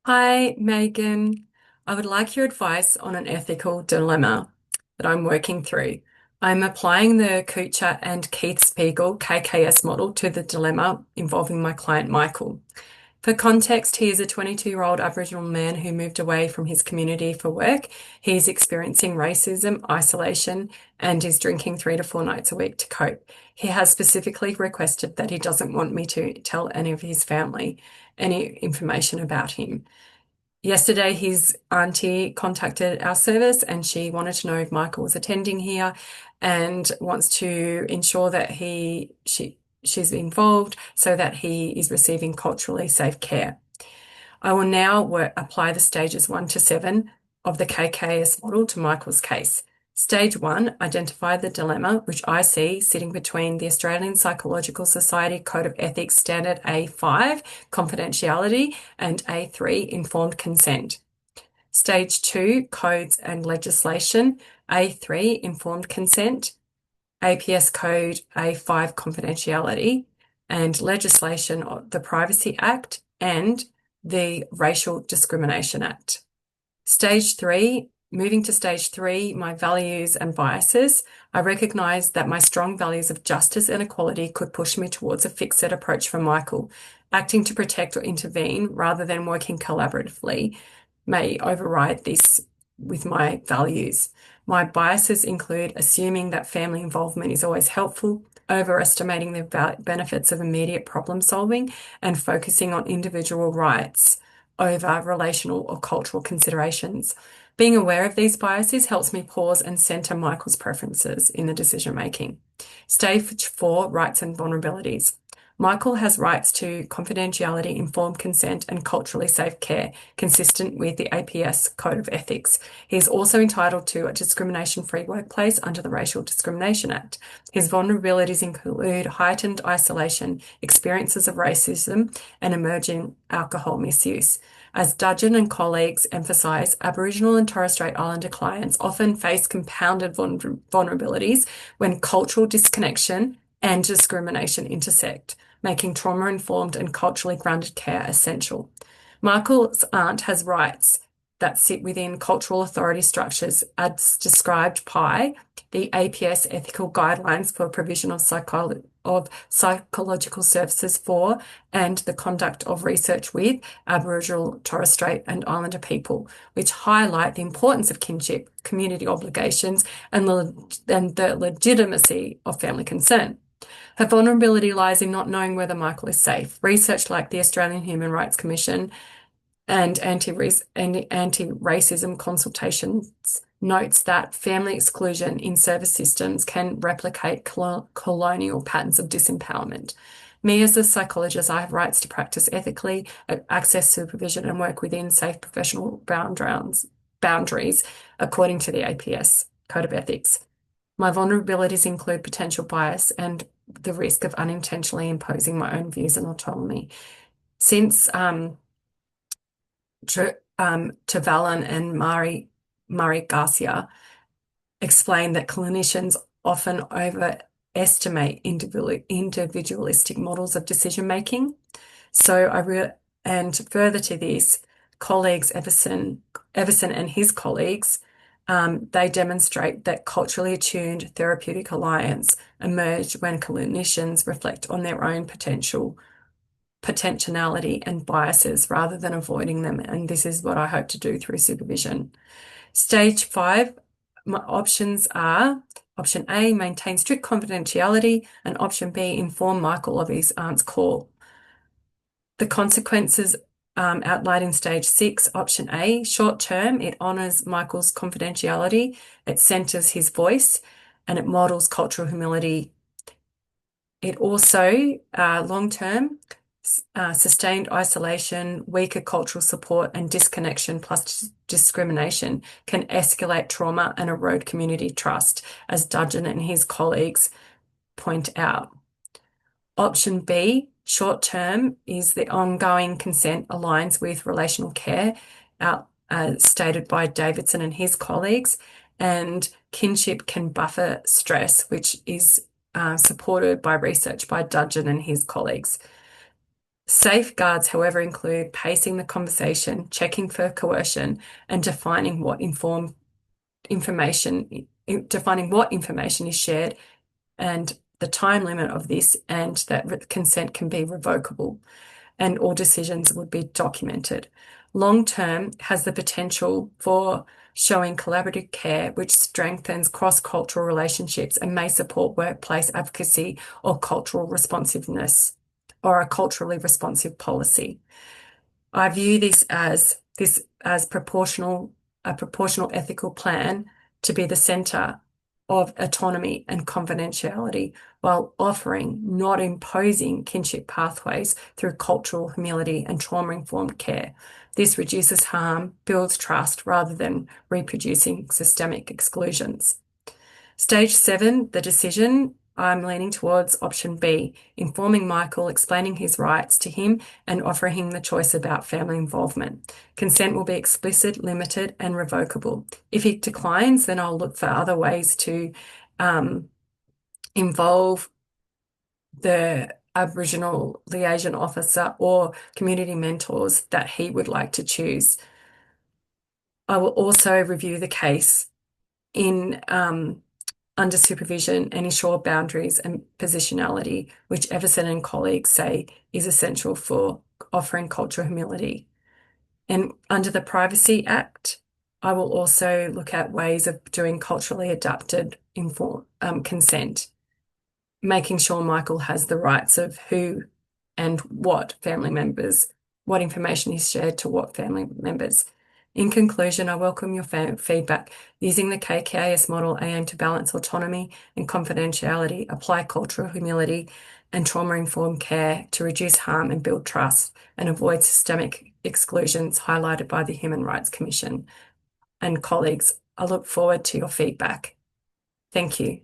Hi, Megan. I would like your advice on an ethical dilemma that I'm working through. I'm applying the Kuchar and Keith Spiegel KKS model to the dilemma involving my client Michael. For context, he is a 22-year-old Aboriginal man who moved away from his community for work. He's experiencing racism, isolation, and is drinking 3 to 4 nights a week to cope. He has specifically requested that he doesn't want me to tell any of his family any information about him. Yesterday, his auntie contacted our service and she wanted to know if Michael was attending here and wants to ensure that she's involved so that he is receiving culturally safe care. I will now apply the stages 1 to 7 of the KKS model to Michael's case. Stage 1, identify the dilemma, which I see sitting between the Australian Psychological Society Code of Ethics Standard A5, confidentiality, and A3, informed consent. Stage 2, codes and legislation, A3, informed consent, APS code A5, confidentiality, and legislation of the Privacy Act and the Racial Discrimination Act. Moving to stage 3, my values and biases. I recognize that my strong values of justice and equality could push me towards a fixed approach for Michael. Acting to protect or intervene rather than working collaboratively may override this with my values. My biases include assuming that family involvement is always helpful, overestimating the benefits of immediate problem solving, and focusing on individual rights over relational or cultural considerations. Being aware of these biases helps me pause and center Michael's preferences in the decision making. Stage 4, rights and vulnerabilities. Michael has rights to confidentiality, informed consent, and culturally safe care, consistent with the APS Code of Ethics. He is also entitled to a discrimination-free workplace under the Racial Discrimination Act. His vulnerabilities include heightened isolation, experiences of racism, and emerging alcohol misuse. As Dudgeon and colleagues emphasise, Aboriginal and Torres Strait Islander clients often face compounded vulnerabilities when cultural disconnection and discrimination intersect, making trauma-informed and culturally grounded care essential. Michael's aunt has rights that sit within cultural authority structures as described by the APS Ethical Guidelines for Provision of Psychological Services for and the Conduct of Research with Aboriginal, Torres Strait and Islander people, which highlight the importance of kinship, community obligations, and the legitimacy of family concern. Her vulnerability lies in not knowing whether Michael is safe. Research like the Australian Human Rights Commission and anti-racism consultations notes that family exclusion in service systems can replicate colonial patterns of disempowerment. Me as a psychologist, I have rights to practice ethically, access supervision, and work within safe professional boundaries according to the APS Code of Ethics. My vulnerabilities include potential bias and the risk of unintentionally imposing my own views and autonomy. Since Tavalan and Murray Garcia explained that clinicians often overestimate individualistic models of decision making. And further to this, colleagues Everson and his colleagues, they demonstrate that culturally attuned therapeutic alliance emerge when clinicians reflect on their own potentiality and biases rather than avoiding them. And this is what I hope to do through supervision. Stage 5, my options are option A, maintain strict confidentiality, and option B, inform Michael of his aunt's call. The consequences outlined in stage 6, option A, short term, it honours Michael's confidentiality, it centres his voice, and it models cultural humility. It also, long term, sustained isolation, weaker cultural support, and disconnection plus discrimination can escalate trauma and erode community trust, as Dudgeon and his colleagues point out. Option B, short term, is the ongoing consent aligns with relational care, stated by Davidson and his colleagues, and kinship can buffer stress, which is supported by research by Dudgeon and his colleagues. Safeguards, however, include pacing the conversation, checking for coercion, and defining what information is shared and the time limit of this, and that consent can be revocable and all decisions would be documented. Long term has the potential for showing collaborative care, which strengthens cross-cultural relationships and may support workplace advocacy or cultural responsiveness or a culturally responsive policy. I view this as a proportional ethical plan to be the center of autonomy and confidentiality while offering, not imposing, kinship pathways through cultural humility and trauma-informed care. This reduces harm, builds trust rather than reproducing systemic exclusions. Stage 7, the decision, I'm leaning towards option B, informing Michael, explaining his rights to him, and offering him the choice about family involvement. Consent will be explicit, limited, and revocable. If he declines, then I'll look for other ways to involve the Aboriginal liaison officer or community mentors that he would like to choose. I will also review the case in under supervision and ensure boundaries and positionality, which Everson and colleagues say is essential for offering cultural humility. And under the Privacy Act, I will also look at ways of doing culturally adapted consent, making sure Michael has the rights of who and what information is shared to what family members. In conclusion, I welcome your feedback. Using the KKS model, I aim to balance autonomy and confidentiality, apply cultural humility and trauma-informed care to reduce harm and build trust and avoid systemic exclusions highlighted by the Human Rights Commission. And colleagues, I look forward to your feedback. Thank you.